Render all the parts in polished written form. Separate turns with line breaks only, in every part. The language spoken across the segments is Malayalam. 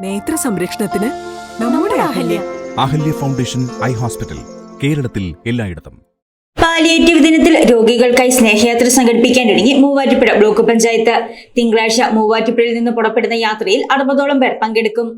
നേത്ര സംരക്ഷണത്തിന് നമ്മുടെ Ahalya.
Ahalya foundation eye hospital, കേരളത്തിൽ എല്ലായിടത്തും.
പാലിയേറ്റീവ് ദിനത്തിൽ രോഗികൾക്കായി സ്നേഹയാത്ര സംഘടിപ്പിക്കാൻ തുടങ്ങി മൂവാറ്റുപുഴ ബ്ലോക്ക് പഞ്ചായത്ത്. തിങ്കളാഴ്ച മൂവാറ്റുപുഴയിൽ നിന്ന് പുറപ്പെടുന്ന യാത്രയിൽ 60ഓളം പേർ പങ്കെടുക്കും.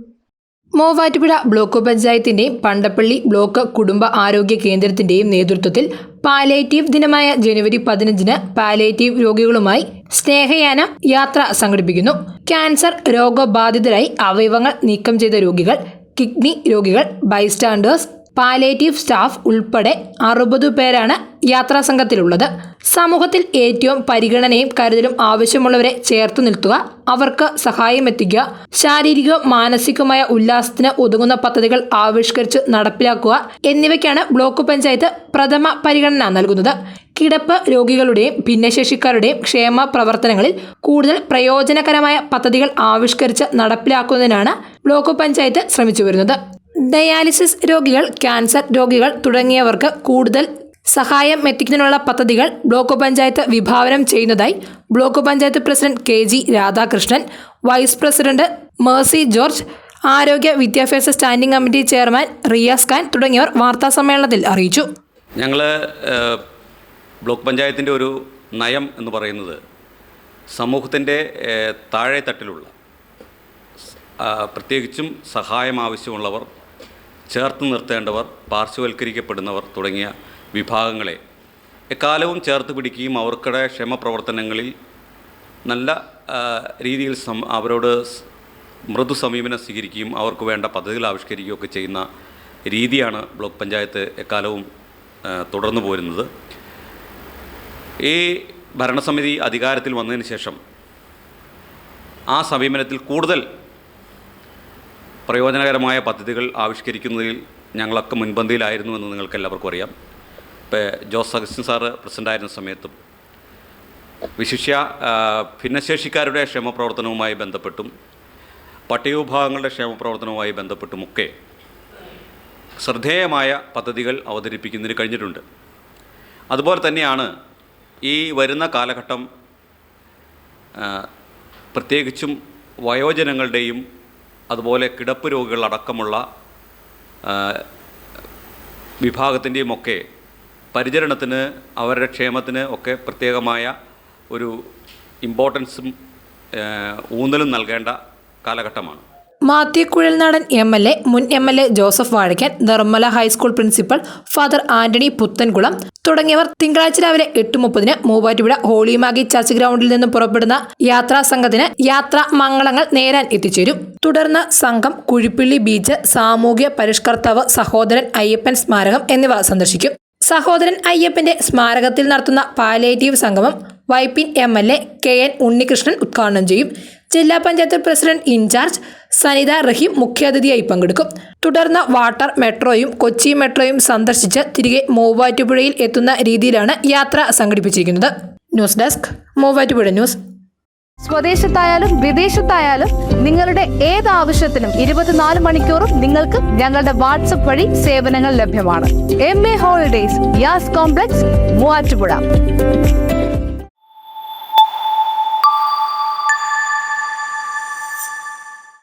മൂവാറ്റുപുഴ ബ്ലോക്ക് പഞ്ചായത്തിന്റെയും പണ്ടപ്പള്ളി ബ്ലോക്ക് കുടുംബ ആരോഗ്യ കേന്ദ്രത്തിന്റെയും നേതൃത്വത്തിൽ പാലിയേറ്റീവ് ദിനമായ ജനുവരി 15-ന് പാലിയേറ്റീവ് രോഗികളുമായി സ്നേഹയാനം യാത്ര സംഘടിപ്പിക്കുന്നു. ക്യാൻസർ രോഗബാധിതരായി അവയവങ്ങൾ നീക്കം ചെയ്ത രോഗികൾ, കിഡ്നി രോഗികൾ, ബൈസ്റ്റാൻഡേഴ്സ്, പാലിയേറ്റീവ് സ്റ്റാഫ് ഉൾപ്പെടെ 60 പേരാണ് യാത്രാ സംഘത്തിലുള്ളത്. സമൂഹത്തിൽ ഏറ്റവും പരിഗണനയും കരുതലും ആവശ്യമുള്ളവരെ ചേർത്തു നിർത്തുക, അവർക്ക് സഹായം എത്തിക്കുക, ശാരീരികവും മാനസികവുമായ ഉല്ലാസത്തിന് ഉതകുന്ന പദ്ധതികൾ ആവിഷ്കരിച്ച് നടപ്പിലാക്കുക എന്നിവയ്ക്കാണ് ബ്ലോക്ക് പഞ്ചായത്ത് പ്രഥമ പരിഗണന നൽകുന്നത്. കിടപ്പ് രോഗികളുടെയും ഭിന്നശേഷിക്കാരുടെയും ക്ഷേമ പ്രവർത്തനങ്ങളിൽ കൂടുതൽ പ്രയോജനകരമായ പദ്ധതികൾ ആവിഷ്കരിച്ച് നടപ്പിലാക്കുന്നതിനാണ് ബ്ലോക്ക് പഞ്ചായത്ത് ശ്രമിച്ചു വരുന്നത്. ഡയാലിസിസ് രോഗികൾ, ക്യാൻസർ രോഗികൾ തുടങ്ങിയവർക്ക് കൂടുതൽ സഹായം എത്തിക്കുന്നതിനുള്ള പദ്ധതികൾ ബ്ലോക്ക് പഞ്ചായത്ത് വിഭാവനം ചെയ്യുന്നതായി block panchayat president KG Radhakrishnan, vice president Mercy George, ആരോഗ്യ വിദ്യാഭ്യാസ standing committee chairman Riyas Khan തുടങ്ങിയവർ വാർത്താസമ്മേളനത്തിൽ അറിയിച്ചു.
ഞങ്ങൾ ബ്ലോക്ക് പഞ്ചായത്തിൻ്റെ ഒരു നയം എന്ന് പറയുന്നത് സമൂഹത്തിൻ്റെ താഴെ തട്ടിലുള്ള പ്രത്യേകിച്ചും സഹായം ആവശ്യമുള്ളവർ, ചേർത്ത് നിർത്തേണ്ടവർ, പാർശ്വവൽക്കരിക്കപ്പെടുന്നവർ തുടങ്ങിയ വിഭാഗങ്ങളെ എക്കാലവും ചേർത്ത് പിടിക്കുകയും അവർക്കുടെ ക്ഷേമപ്രവർത്തനങ്ങളിൽ നല്ല രീതിയിൽ അവരോട് മൃദു സമീപനം സ്വീകരിക്കുകയും അവർക്ക് വേണ്ട പദ്ധതികൾ ആവിഷ്കരിക്കുകയൊക്കെ ചെയ്യുന്ന രീതിയാണ് ബ്ലോക്ക് പഞ്ചായത്ത് എക്കാലവും തുടർന്നു പോരുന്നത്. ഈ ഭരണസമിതി അധികാരത്തിൽ വന്നതിന് ശേഷം ആ സമീപനത്തിൽ കൂടുതൽ പ്രയോജനകരമായ പദ്ധതികൾ ആവിഷ്കരിക്കുന്നതിൽ ഞങ്ങളൊക്കെ മുൻപന്തിയിലായിരുന്നു എന്ന് നിങ്ങൾക്ക് എല്ലാവർക്കും അറിയാം. ഇപ്പോൾ ജോസ് അഗസ്റ്റിൻ സാറ് പ്രസിഡൻ്റായിരുന്ന സമയത്തും വിശിഷ്യ ഭിന്നശേഷിക്കാരുടെ ക്ഷേമപ്രവർത്തനവുമായി ബന്ധപ്പെട്ടും പട്ടികവിഭാഗങ്ങളുടെ ക്ഷേമപ്രവർത്തനവുമായി ബന്ധപ്പെട്ടുമൊക്കെ ശ്രദ്ധേയമായ പദ്ധതികൾ അവതരിപ്പിക്കുന്നതിന് കഴിഞ്ഞിട്ടുണ്ട്. അതുപോലെ തന്നെയാണ് ഈ വരുന്ന കാലഘട്ടം പ്രത്യേകിച്ചും വയോജനങ്ങളുടെയും അതുപോലെ കിടപ്പ് രോഗികളടക്കമുള്ള വിഭാഗത്തിൻ്റെയും ഒക്കെ പരിചരണത്തിന്, അവരുടെ ക്ഷേമത്തിന് ഒക്കെ പ്രത്യേകമായ ഒരു ഇമ്പോർട്ടൻസും ഊന്നലും നൽകേണ്ട കാലഘട്ടമാണ്.
മാത്യു കുഴൽനാടൻ MLA, മുൻ MLA Joseph Vazhakkan, Nirmala high school principal father Antony Puthenkulam തുടങ്ങിയവർ തിങ്കളാഴ്ച രാവിലെ 8:30 മൂവാറ്റുപുഴ ഹോളിമാഗി ചർച്ച് ഗ്രൗണ്ടിൽ നിന്നും പുറപ്പെടുന്ന യാത്രാ സംഘത്തിന് യാത്രാ മംഗളങ്ങൾ നേരാൻ എത്തിച്ചേരും. തുടർന്ന് സംഘം കുഴിപ്പിള്ളി ബീച്ച്, സാമൂഹ്യ പരിഷ്കർത്താവ് സഹോദരൻ അയ്യപ്പൻ സ്മാരകം എന്നിവ സന്ദർശിക്കും. സഹോദരൻ അയ്യപ്പന്റെ സ്മാരകത്തിൽ നടത്തുന്ന പാലിയേറ്റീവ് സംഗമം വൈപ്പിൻ MLA KN ഉണ്ണികൃഷ്ണൻ ഉദ്ഘാടനം ചെയ്യും. ജില്ലാ പഞ്ചായത്ത് പ്രസിഡന്റ് ഇൻചാർജ് സനിത റഹീം മുഖ്യാതിഥിയായി പങ്കെടുക്കും. തുടർന്ന് വാട്ടർ മെട്രോയും കൊച്ചി മെട്രോയും സന്ദർശിച്ച് തിരികെ മൂവാറ്റുപുഴയിൽ എത്തുന്ന രീതിയിലാണ് യാത്ര സംഘടിപ്പിച്ചിരിക്കുന്നത്. News desk, Muvattupuzha news.
സ്വദേശത്തായാലും വിദേശത്തായാലും നിങ്ങളുടെ ഏത് ആവശ്യത്തിനും 24 മണിക്കൂറും നിങ്ങൾക്ക് ഞങ്ങളുടെ വാട്സപ്പ് വഴി സേവനങ്ങൾ ലഭ്യമാണ്. MA holidays, Yas complex, Muvattupuzha.